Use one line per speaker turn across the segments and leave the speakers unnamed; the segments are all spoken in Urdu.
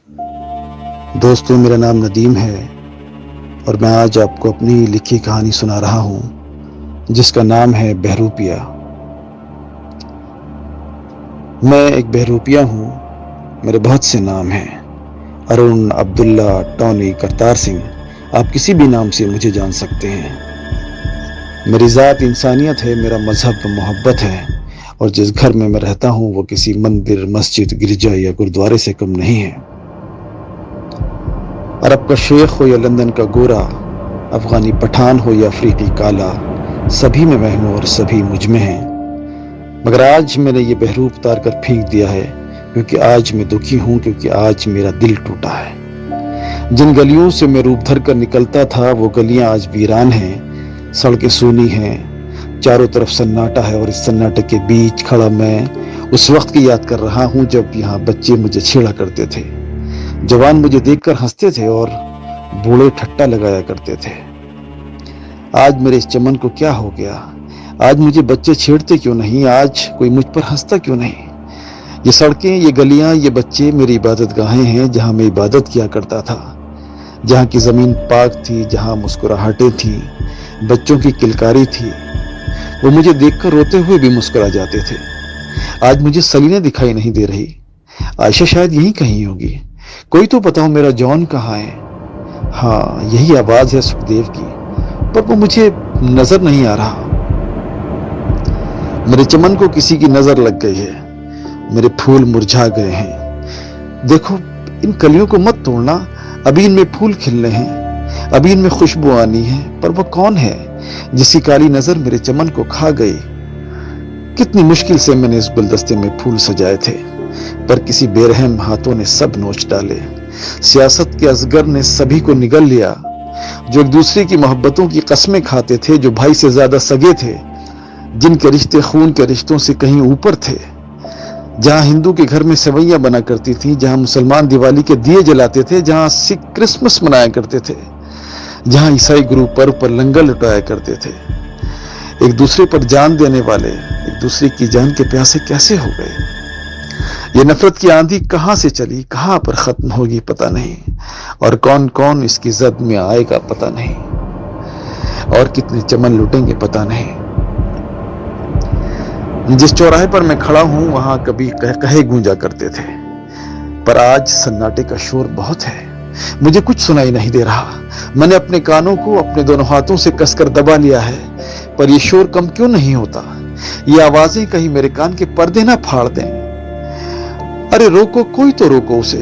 دوستو، میرا نام ندیم ہے اور میں آج آپ کو اپنی لکھی کہانی سنا رہا ہوں جس کا نام ہے بہروپیہ۔ میں ایک بہروپیہ ہوں۔ میرے بہت سے نام ہیں: ارون، عبداللہ، ٹونی، کرتار سنگھ۔ آپ کسی بھی نام سے مجھے جان سکتے ہیں۔ میری ذات انسانیت ہے، میرا مذہب محبت ہے، اور جس گھر میں میں رہتا ہوں وہ کسی مندر، مسجد، گرجا یا گردوارے سے کم نہیں ہے۔ عرب کا شیخ ہو یا لندن کا گورا، افغانی پٹھان ہو یا افریقی کالا، سبھی میں ہوں اور سبھی مجھ میں ہیں۔ مگر آج میں نے یہ بہروپ اتار کر پھینک دیا ہے، کیونکہ آج میں دکھی ہوں، کیونکہ آج میرا دل ٹوٹا ہے۔ جن گلیوں سے میں روپ دھر کر نکلتا تھا وہ گلیاں آج ویران ہیں، سڑکیں سونی ہیں، چاروں طرف سناٹا ہے، اور اس سناٹے کے بیچ کھڑا میں اس وقت کی یاد کر رہا ہوں جب یہاں بچے مجھے چھیڑا کرتے تھے، جوان مجھے دیکھ کر ہنستے تھے اور بوڑھے ٹھٹا لگایا کرتے تھے۔ آج میرے اس چمن کو کیا ہو گیا؟ آج مجھے بچے چھیڑتے کیوں نہیں؟ آج کوئی مجھ پر ہنستا کیوں نہیں؟ یہ سڑکیں، یہ گلیاں، یہ بچے میری عبادت گاہیں ہیں، جہاں میں عبادت کیا کرتا تھا، جہاں کی زمین پاک تھی، جہاں مسکراہٹیں تھیں، بچوں کی کلکاری تھی۔ وہ مجھے دیکھ کر روتے ہوئے بھی مسکرا جاتے تھے۔ آج مجھے سلینا دکھائی نہیں دے رہی۔ عائشہ شاید یہیں کہیں ہوگی۔ کوئی تو بتاؤ میرا جون کہاں ہے؟ ہاں، یہی آواز ہے سکھدیو کی، پر وہ مجھے نظر نہیں آ رہا۔ میرے چمن کو کسی کی نظر لگ گئی ہے، میرے پھول مرجھا گئے ہیں۔ دیکھو، ان کلیوں کو مت توڑنا، ابھی ان میں پھول کھلنے ہیں، ابھی ان میں خوشبو آنی ہے۔ پر وہ کون ہے جس کی کالی نظر میرے چمن کو کھا گئی؟ کتنی مشکل سے میں نے اس گلدستے میں پھول سجائے تھے، پر کسی بے رحم ہاتھوں نے سب نوچ ڈالے۔ سیاست کے ازگر نے سبھی کو نگل لیا۔ جو ایک دوسرے کی محبتوں کی قسمیں کھاتے تھے، جو بھائی سے زیادہ سگے تھے، جن کے رشتے خون کے رشتوں سے کہیں اوپر تھے، جہاں ہندو کے گھر میں سوئیاں بنا کرتی تھیں، جہاں مسلمان دیوالی کے دیے جلاتے تھے، جہاں سکھ کرسمس منایا کرتے تھے، جہاں عیسائی گرو پرو پر لنگر لٹایا کرتے تھے، ایک دوسرے پر جان دینے والے ایک دوسرے کی جان کے پیاسے کیسے ہو گئے؟ یہ نفرت کی آندھی کہاں سے چلی، کہاں پر ختم ہوگی پتہ نہیں، اور کون کون اس کی زد میں آئے گا پتہ نہیں، اور کتنے چمن لٹیں گے پتہ نہیں۔ جس چوراہے پر میں کھڑا ہوں وہاں کبھی کہے گونجا کرتے تھے، پر آج سناٹے کا شور بہت ہے، مجھے کچھ سنائی نہیں دے رہا۔ میں نے اپنے کانوں کو اپنے دونوں ہاتھوں سے کس کر دبا لیا ہے، پر یہ شور کم کیوں نہیں ہوتا؟ یہ آوازیں کہیں میرے کان کے پردے نہ پھاڑ دیں۔ ارے روکو، کوئی تو روکو اسے،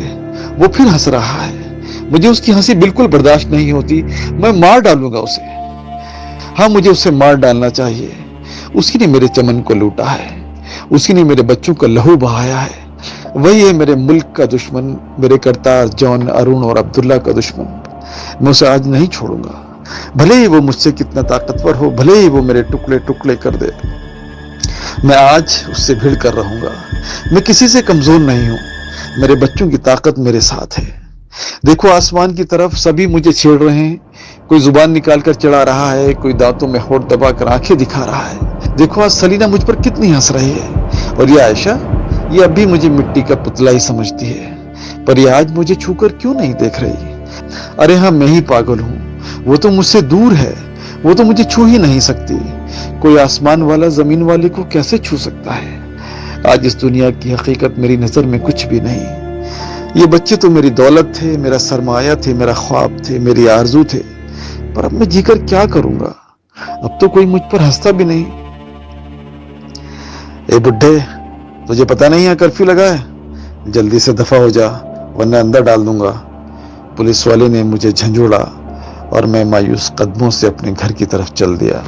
وہ پھر ہنس رہا ہے۔ مجھے اس کی ہنسی بالکل برداشت نہیں ہوتی، میں مار ڈالوں گا اسے۔ ہاں، مجھے اسے مار ڈالنا چاہیے۔ اسی نے میرے چمن کو لوٹا ہے، اسی نے میرے بچوں کا لہو بہایا ہے۔ وہی ہے میرے ملک کا دشمن، میرے کرتار، جون، ارون اور عبداللہ کا دشمن۔ میں اسے آج نہیں چھوڑوں گا، بھلے ہی وہ مجھ سے کتنا طاقتور ہو، بھلے ہی وہ میرے ٹکڑے ٹکڑے کر دے۔ میں آج اس سے بھیڑ کر رہوں گا۔ میں کسی سے کمزور نہیں ہوں، میرے بچوں کی طاقت میرے ساتھ ہے۔ دیکھو آسمان کی طرف، سبھی مجھے چھیڑ رہے ہیں، کوئی زبان نکال کر چڑھا رہا ہے، کوئی دانتوں میں ہونٹ دبا کر آنکھیں دکھا رہا ہے۔ دیکھو آج سلینا مجھ پر کتنی ہنس رہی ہے، اور یہ عائشہ، یہ اب بھی مجھے مٹی کا پتلا ہی سمجھتی ہے، پر یہ آج مجھے چھو کر کیوں نہیں دیکھ رہی؟ ارے ہاں، میں ہی پاگل ہوں، وہ تو مجھ سے دور ہے، وہ تو مجھے چھو ہی نہیں سکتی۔ کوئی آسمان والا زمین والے کو کیسے چھو سکتا ہے؟ آج اس دنیا کی حقیقت میری نظر میں کچھ بھی نہیں۔ یہ بچے تو میری دولت تھے، میرا سرمایہ تھے، میرا خواب تھے، میری آرزو تھے، پر اب میں جی کر کیا کروں گا؟ اب تو کوئی مجھ پر ہنستا بھی نہیں۔ اے بڈھے، تجھے پتہ نہیں ہے کرفیو لگا ہے؟ جلدی سے دفع ہو جا ورنہ اندر ڈال دوں گا۔ پولیس والے نے مجھے جھنجھوڑا اور میں مایوس قدموں سے اپنے گھر کی طرف چل دیا۔